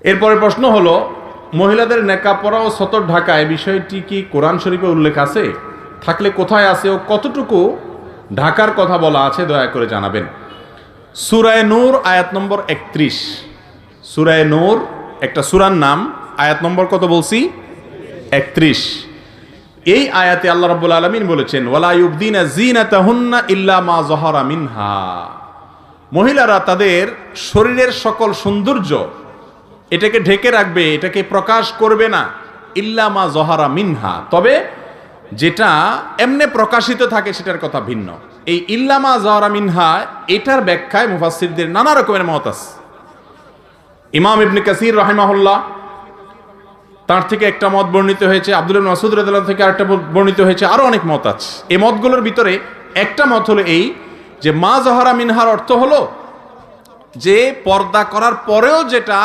এরপরে প্রশ্ন হলো, মহিলাদের নেকাব পরা ও সতর ঢাকা এই বিষয়টি কি কোরআন শরীফে উল্লেখ আছে? থাকলে কোথায় আছে ও কতটুকু ঢাকার কথা বলা আছে দয়া করে জানাবেন। সূরা নূর আয়াত নম্বর 31। সূরা নূর একটা সূরার নাম, আয়াত নম্বর কত বলছি? 31। এই আয়াতে আল্লাহ রাব্বুল আলামিন বলেছেন, ওয়ালা ইউবদিনা যিনাতাহুন্না ইল্লা মা যাহারা মিনহা। মহিলারা তাদের শরীরের সকল সৌন্দর্য এটাকে ঢেকে রাখবে, এটাকে প্রকাশ করবে না, ইল্লা মা যাহারা মিনহা, তবে যেটা এমনে প্রকাশিত থাকে সেটার কথা ভিন্ন। এই ইল্লা মা যাহারা মিনহা এটার ব্যাখ্যায় মুফাসসিরদের নানা রকমের মত আছে। ইমাম ইবনে কাসির রাহিমাহুল্লাহ তার থেকে একটা মত বর্ণিত হয়েছে, আব্দুল্লাহ ইবনে মাসউদ রাদিয়াল্লাহু থেকে আরেকটা বর্ণিত হয়েছে, আরো অনেক মত আছে। এই মতগুলোর ভিতরে একটা মত হলো এই যে মা যাহারা মিনহার অর্থ হলো যে পর্দা করার পরেও যেটা